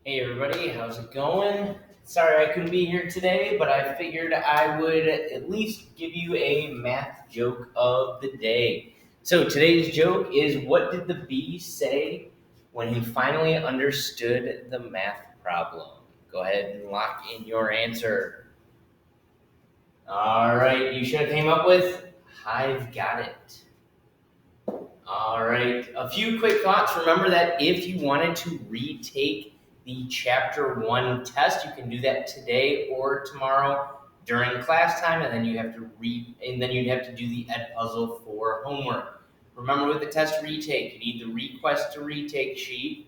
Hey everybody, how's it going? Sorry I couldn't be here today, but I figured I would at least give you a math joke of the day. So today's joke is, what did the bee say when he finally understood the math problem? Go ahead and lock in your answer. All right, you should have came up with, I've got it. All right, a few quick thoughts. Remember that if you wanted to retake the chapter 1 test, you can do that today or tomorrow during class time, and then you have to you'd have to do the ed puzzle for homework. Remember, with the test retake, you need the request to retake sheet,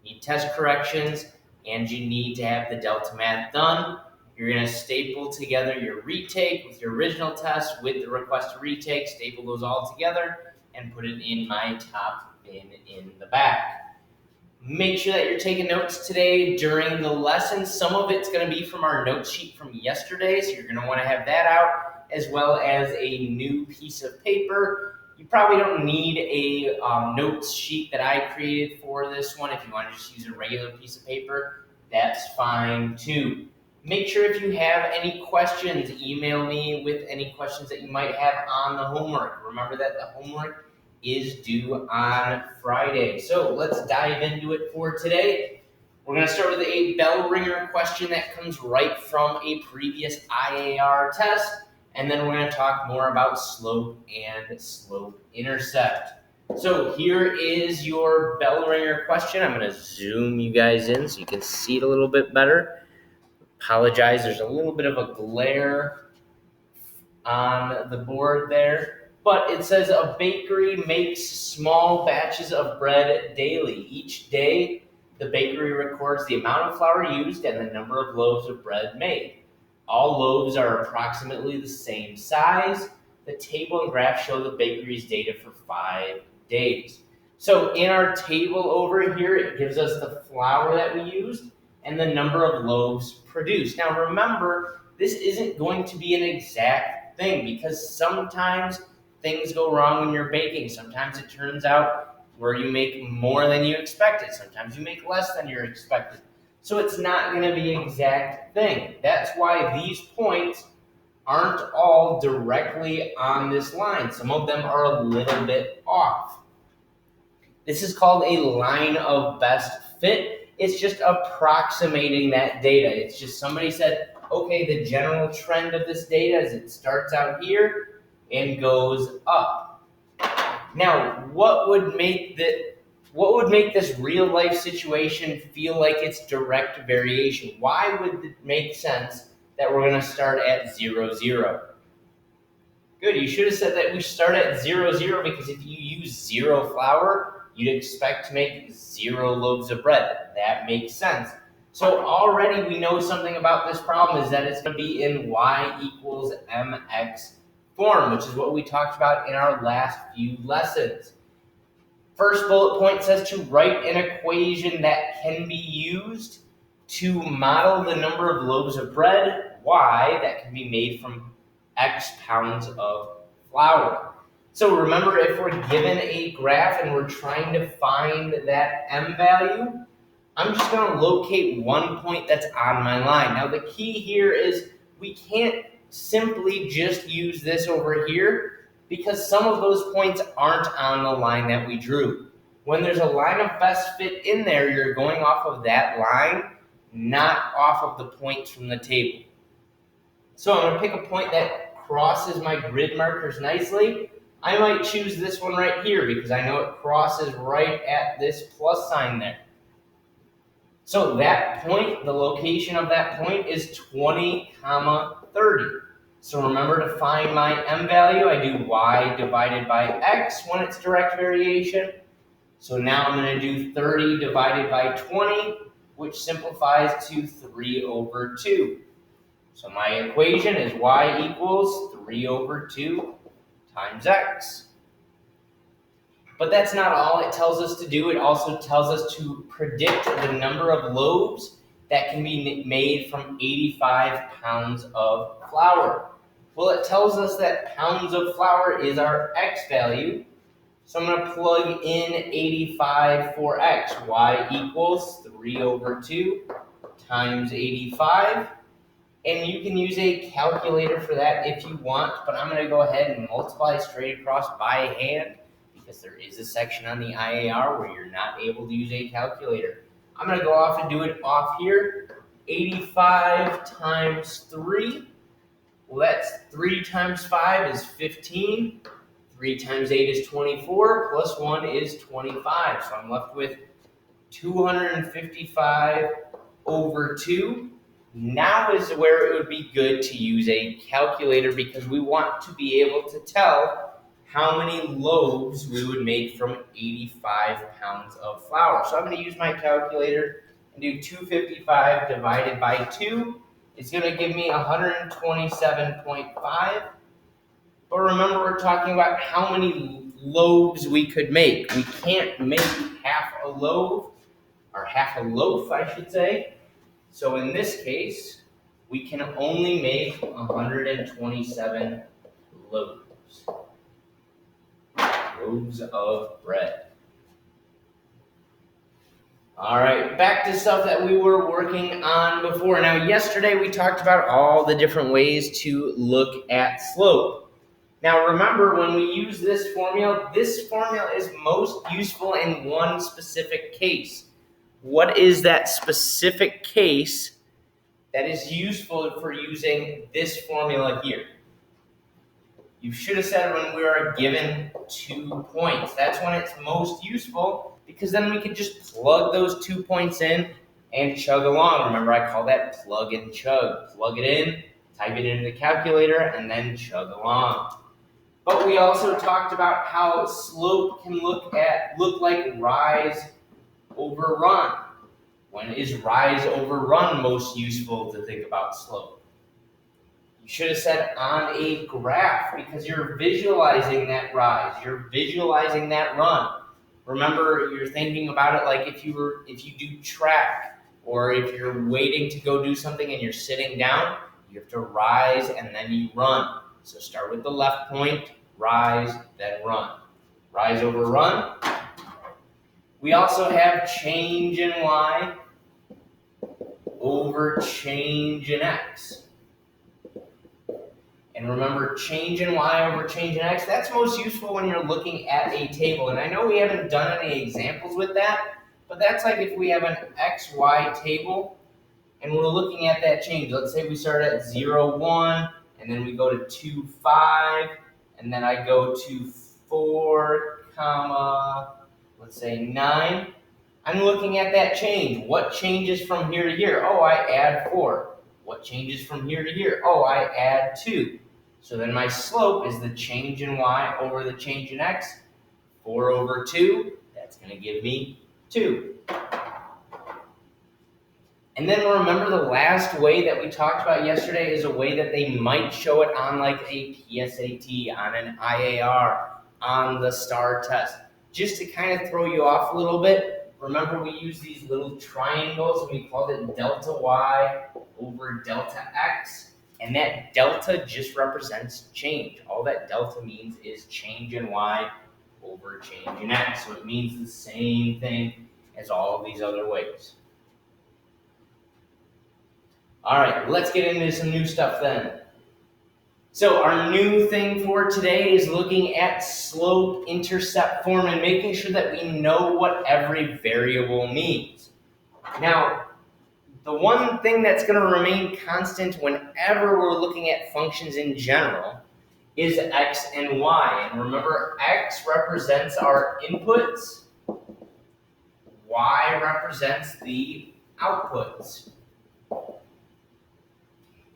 you need test corrections, and you need to have the delta math done. You're going to staple together your retake with your original test with the request to retake, staple those all together, and put it in my top bin in the back. Make sure that you're taking notes today during the lesson. Some of it's going to be from our notes sheet from yesterday, so you're going to want to have that out, as well as a new piece of paper. You probably don't need a notes sheet that I created for this one. If you want to just use a regular piece of paper, that's fine too. Make sure if you have any questions, email me with any questions that you might have on the homework. Remember that the homework is due on Friday. So let's dive into it for today. We're going to start with a bell ringer question that comes right from a previous IAR test, and then we're going to talk more about slope and slope intercept. So here is your bell ringer question. I'm going to zoom you guys in so you can see it a little bit better. Apologize, there's a little bit of a glare on the board there, but it says a bakery makes small batches of bread daily. Each day, the bakery records the amount of flour used and the number of loaves of bread made. All loaves are approximately the same size. The table and graph show the bakery's data for 5 days. So in our table over here, it gives us the flour that we used and the number of loaves produced. Now remember, this isn't going to be an exact thing because sometimes things go wrong when you're baking. Sometimes it turns out where you make more than you expected. Sometimes you make less than you expected. So it's not going to be an exact thing. That's why these points aren't all directly on this line. Some of them are a little bit off. This is called a line of best fit. It's just approximating that data. It's just somebody said, okay, the general trend of this data is it starts out here and goes up. Now, what would make this real life situation feel like it's direct variation? Why would it make sense that we're going to start at 0, 0? Good, you should have said that we start at 0, 0 because if you use 0 flour, you'd expect to make 0 loaves of bread. That makes sense. So already we know something about this problem is that it's going to be in y equals mx form, which is what we talked about in our last few lessons. First bullet point says to write an equation that can be used to model the number of loaves of bread, y, that can be made from X pounds of flour. So remember, if we're given a graph and we're trying to find that M value, I'm just going to locate one point that's on my line. Now the key here is we can't simply just use this over here because some of those points aren't on the line that we drew. When there's a line of best fit in there, you're going off of that line, not off of the points from the table. So I'm going to pick a point that crosses my grid markers nicely. I might choose this one right here because I know it crosses right at this plus sign there. So that point, the location of that point is 20, 30. So remember, to find my M value, I do y divided by x when it's direct variation. So now I'm going to do 30 divided by 20, which simplifies to 3 over 2. So my equation is y equals 3 over 2 times x. But that's not all it tells us to do. It also tells us to predict the number of loaves that can be made from 85 pounds of flour. Well, it tells us that pounds of flour is our x value. So I'm going to plug in 85 for x. Y equals 3 over 2 times 85. And you can use a calculator for that if you want, but I'm going to go ahead and multiply straight across by hand because there is a section on the IAR where you're not able to use a calculator. I'm going to go off and do it off here. 85 times 3. Well, that's 3 times 5 is 15. 3 times 8 is 24, plus 1 is 25. So I'm left with 255 over 2. Now is where it would be good to use a calculator because we want to be able to tell how many loaves we would make from 85 pounds of flour. So I'm going to use my calculator and do 255 divided by 2. It's going to give me 127.5. But remember, we're talking about how many loaves we could make. We can't make half a loaf, or half a loaf, I should say. So in this case, we can only make 127 loaves. Loaves of bread. All right, back to stuff that we were working on before. Now, yesterday we talked about all the different ways to look at slope. Now, remember, when we use this formula is most useful in one specific case. What is that specific case that is useful for using this formula here? You should have said when we are given 2 points. That's when it's most useful because then we can just plug those 2 points in and chug along. Remember, I call that plug and chug. Plug it in, type it into the calculator, and then chug along. But we also talked about how slope can look like rise over run. When is rise over run most useful to think about slope? You should have said on a graph because you're visualizing that rise, you're visualizing that run. Remember, you're thinking about it like if you do track or if you're waiting to go do something and you're sitting down, you have to rise and then you run. So start with the left point, rise, then run. Rise over run. We also have change in y over change in x. And remember, change in y over change in x, that's most useful when you're looking at a table. And I know we haven't done any examples with that, but that's like if we have an xy table and we're looking at that change. Let's say we start at 0, 1, and then we go to 2, 5, and then I go to 4, comma, let's say 9. I'm looking at that change. What changes from here to here? Oh, I add 4. What changes from here to here? Oh, I add 2. So then my slope is the change in y over the change in x. 4 over 2, that's going to give me 2. And then remember the last way that we talked about yesterday is a way that they might show it on like a PSAT, on an IAR, on the STAR test. Just to kind of throw you off a little bit, remember we use these little triangles and we called it delta y over delta x. And that delta just represents change. All that delta means is change in y over change in x. So it means the same thing as all of these other ways. All right, let's get into some new stuff then. So our new thing for today is looking at slope-intercept form and making sure that we know what every variable means. Now, the one thing that's going to remain constant whenever we're looking at functions in general is x and y. And remember, x represents our inputs, y represents the outputs.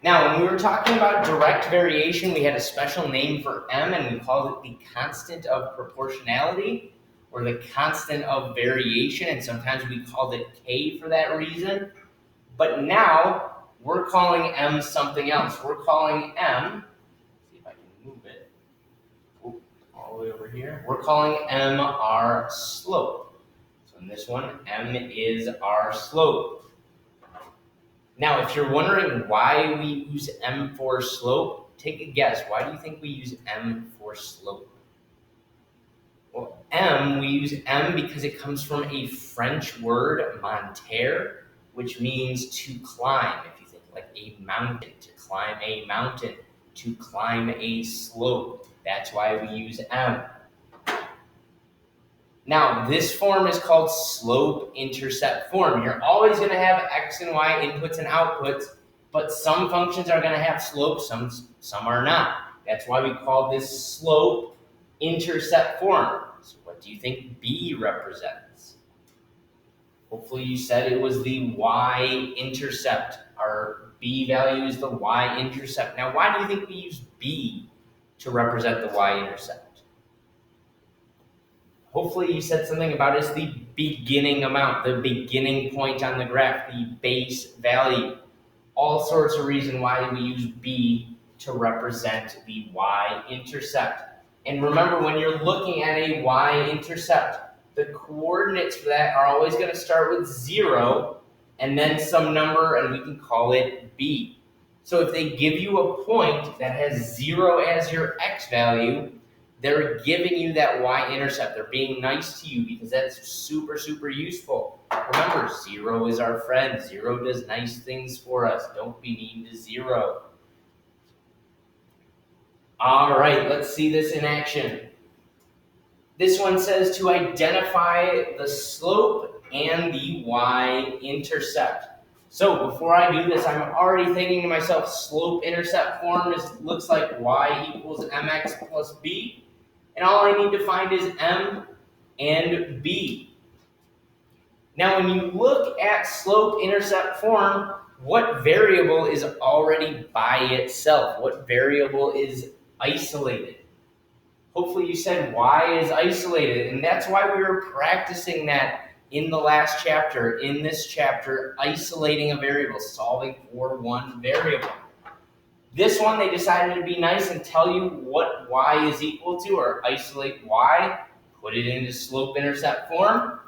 Now, when we were talking about direct variation, we had a special name for m, and we called it the constant of proportionality, or the constant of variation, and sometimes we called it k for that reason. But now, we're calling m something else. We're calling m, see if I can move it, all the way over here. We're calling m our slope. So in this one, m is our slope. Now, if you're wondering why we use m for slope, take a guess. Why do you think we use m for slope? Well, M, we use M because it comes from a French word, monter, which means to climb. If you think like a mountain, to climb a mountain, to climb a slope. That's why we use M. Now, this form is called slope-intercept form. You're always going to have x and y inputs and outputs, but some functions are going to have slope, some are not. That's why we call this slope-intercept form. So what do you think B represents? Hopefully you said it was the y-intercept. Our B value is the y-intercept. Now, why do you think we use B to represent the y-intercept? Hopefully you said something about it's the beginning amount, the beginning point on the graph, the base value. All sorts of reasons why we use B to represent the y-intercept. And remember, when you're looking at a y-intercept, the coordinates for that are always going to start with 0 and then some number, and we can call it B. So if they give you a point that has 0 as your x value, they're giving you that y-intercept. They're being nice to you because that's super, super useful. Remember, 0 is our friend. 0 does nice things for us. Don't be mean to 0. All right, let's see this in action. This one says to identify the slope and the y-intercept. So before I do this, I'm already thinking to myself, slope-intercept form looks like y equals mx plus b. And all I need to find is m and b. Now, when you look at slope-intercept form, what variable is already by itself? What variable is isolated? Hopefully you said y is isolated, and that's why we were practicing that in the last chapter, in this chapter, isolating a variable, solving for one variable. This one, they decided to be nice and tell you what y is equal to, or isolate y, put it into slope-intercept form.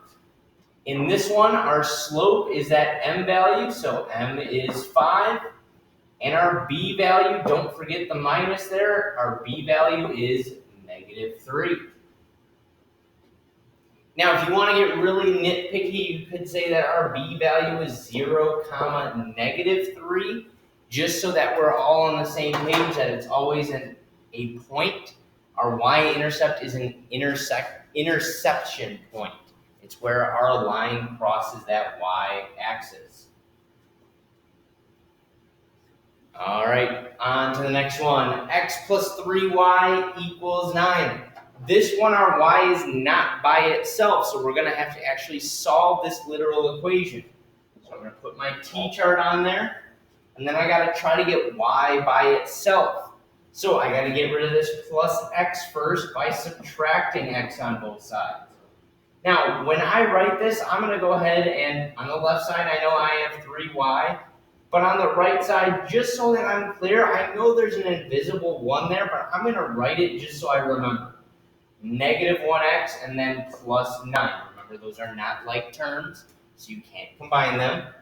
In this one, our slope is that m value, so m is 5. And our b value, don't forget the minus there, our b value is -3. Now, if you want to get really nitpicky, you could say that our b value is 0, -3. Just so that we're all on the same page, that it's always a point. Our y-intercept is an interception point. It's where our line crosses that y-axis. All right, on to the next one. X plus 3y equals 9. This one, our y is not by itself, so we're going to have to actually solve this literal equation. So I'm going to put my t-chart on there. And then I got to try to get y by itself. So I got to get rid of this plus x first by subtracting x on both sides. Now, when I write this, I'm going to go ahead and on the left side, I know I have 3y. But on the right side, just so that I'm clear, I know there's an invisible 1 there, but I'm going to write it just so I remember. -1x and then plus 9. Remember, those are not like terms, so you can't combine them.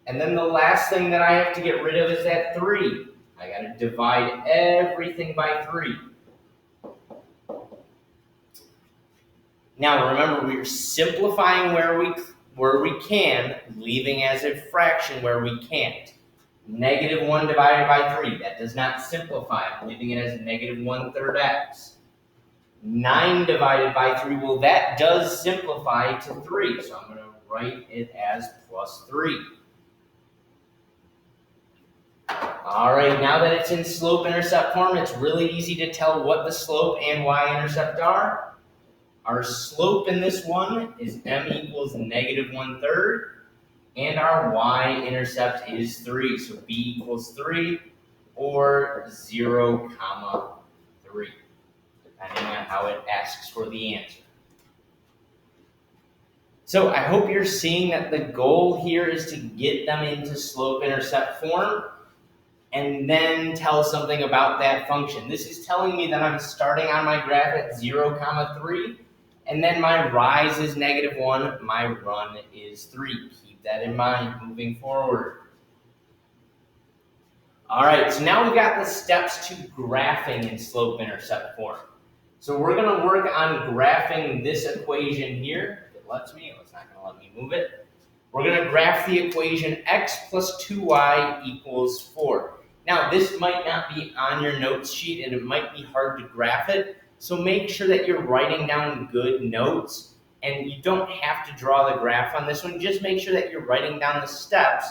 And then the last thing that I have to get rid of is that 3. I got to divide everything by 3. Now remember, we're simplifying where we can, leaving as a fraction where we can't. -1 divided by 3, that does not simplify. I'm leaving it as -1/3 x. 9 divided by 3, well, that does simplify to 3, so I'm going to write it as plus 3. All right, now that it's in slope-intercept form, it's really easy to tell what the slope and y-intercept are. Our slope in this one is m equals -1/3, and our y-intercept is 3. So b equals 3 or 0, 3, depending on how it asks for the answer. So I hope you're seeing that the goal here is to get them into slope-intercept form and then tell something about that function. This is telling me that I'm starting on my graph at 0, 3, and then my rise is -1, my run is 3. Keep that in mind moving forward. All right, so now we've got the steps to graphing in slope-intercept form. So we're going to work on graphing this equation here. If it lets me, it's not going to let me move it. We're going to graph the equation x plus 2y equals 4. Now, this might not be on your notes sheet, and it might be hard to graph it. So make sure that you're writing down good notes, and you don't have to draw the graph on this one. Just make sure that you're writing down the steps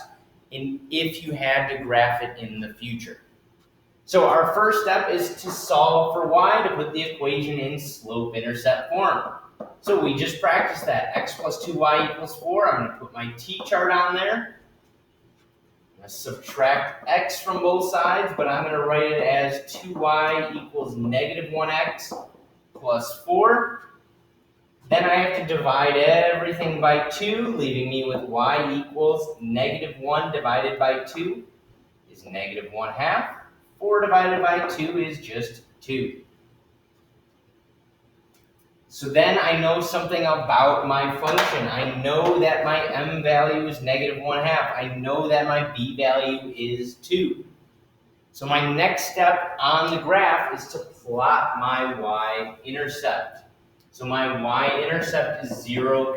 if you had to graph it in the future. So our first step is to solve for y, to put the equation in slope-intercept form. So we just practiced that. X plus 2y equals 4. I'm going to put my t-chart on there. I'm going to subtract x from both sides, but I'm going to write it as 2y equals negative 1x plus 4. Then I have to divide everything by 2, leaving me with y equals negative 1 divided by 2 is negative 1/2. 4 divided by 2 is just 2. So then I know something about my function. I know that my m value is negative 1/2. I know that my b value is 2. So my next step on the graph is to plot my y-intercept. So my y-intercept is 0,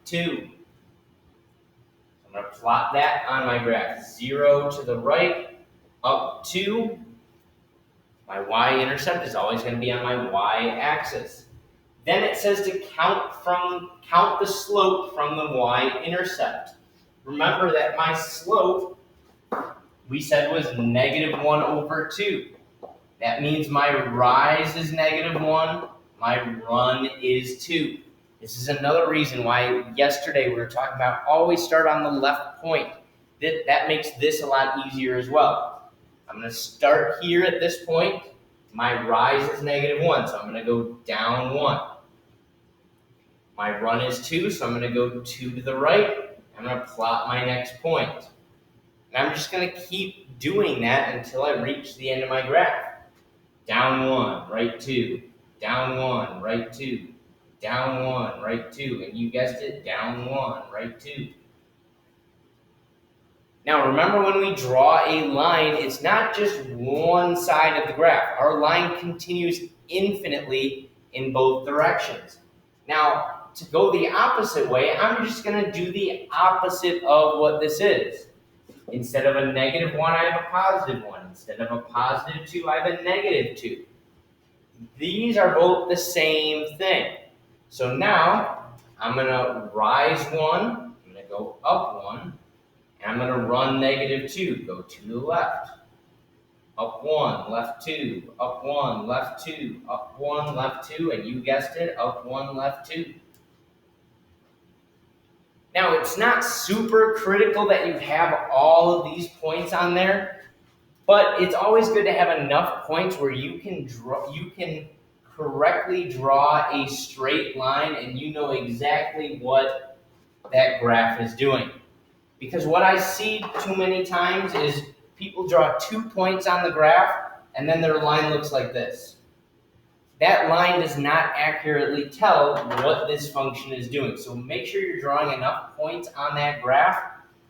2. I'm going to plot that on my graph. 0 to the right, up 2. My y-intercept is always going to be on my y-axis. Then it says to count the slope from the y-intercept. Remember that my slope, we said, was negative 1 over 2. That means my rise is negative 1, my run is 2. This is another reason why yesterday we were talking about always start on the left point. That makes this a lot easier as well. I'm going to start here at this point. My rise is negative 1, so I'm going to go down 1. My run is 2, so I'm going to go 2 to the right. I'm going to plot my next point. And I'm just going to keep doing that until I reach the end of my graph. Down 1, right 2. Down 1, right 2. Down 1, right 2. And you guessed it, down 1, right 2. Now remember, when we draw a line, it's not just one side of the graph. Our line continues infinitely in both directions. Now, to go the opposite way, I'm just going to do the opposite of what this is. Instead of a negative 1, I have a positive 1. Instead of a positive 2, I have a negative 2. These are both the same thing. So now, I'm going to rise 1, I'm going to go up 1, and I'm going to run negative 2, go to the left. Up 1, left 2, up 1, left 2, up 1, left 2, and you guessed it, up 1, left 2. Now, it's not super critical that you have all of these points on there, but it's always good to have enough points where you can correctly draw a straight line and you know exactly what that graph is doing. Because what I see too many times is people draw 2 points on the graph and then their line looks like this. That line does not accurately tell what this function is doing. So make sure you're drawing enough points on that graph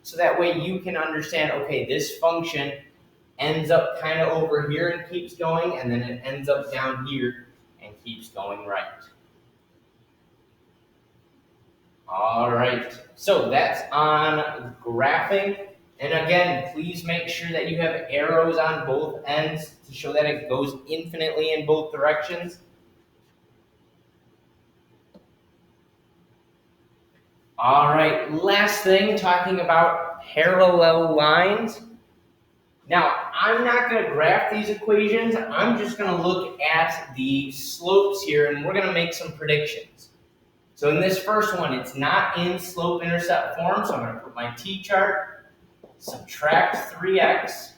so that way you can understand, okay, this function ends up kind of over here and keeps going, and then it ends up down here and keeps going right. All right, so that's on graphing. And again, please make sure that you have arrows on both ends to show that it goes infinitely in both directions. All right, last thing, talking about parallel lines. Now, I'm not going to graph these equations. I'm just going to look at the slopes here, and we're going to make some predictions. So in this first one, it's not in slope-intercept form, so I'm going to put my t-chart, subtract 3x,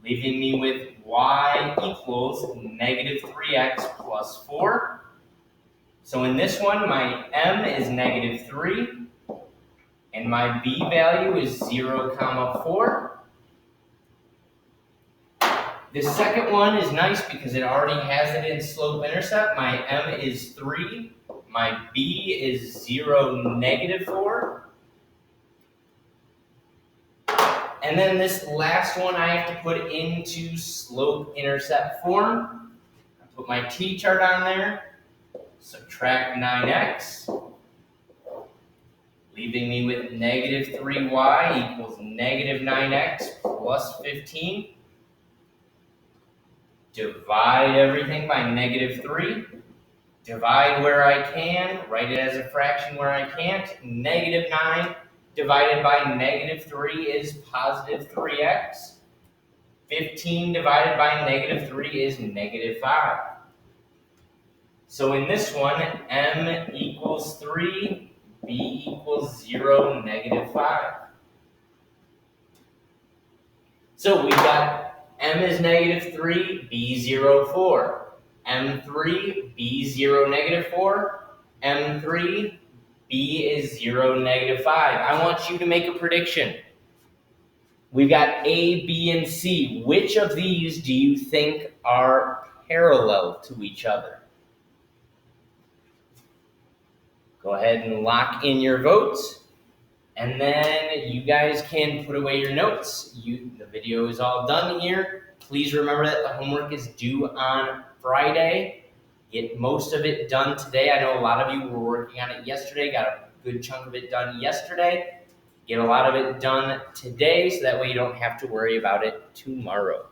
leaving me with y equals negative 3x plus 4. So in this one, my m is negative 3, and my b value is 0, 4. The second one is nice because it already has it in slope-intercept. My m is 3, my b is 0, negative 4. And then this last one I have to put into slope-intercept form. I Put my t-chart on there. Subtract 9x. Leaving me with negative 3y equals negative 9x plus 15. Divide everything by negative 3. Divide where I can. Write it as a fraction where I can't. Negative 9 divided by negative 3 is positive 3x. 15 divided by negative 3 is negative 5. So in this one, m equals 3, b equals 0, negative 5. So we've got m is negative 3, b 0, 4. m3, b 0, negative 4. m3, b is 0, negative 5. I want you to make a prediction. We've got A, B, and C. Which of these do you think are parallel to each other? Go ahead and lock in your votes. And then you guys can put away your notes. The video is all done here. Please remember that the homework is due on Friday. Get most of it done today. I know a lot of you were working on it yesterday, got a good chunk of it done yesterday. Get a lot of it done today so that way you don't have to worry about it tomorrow.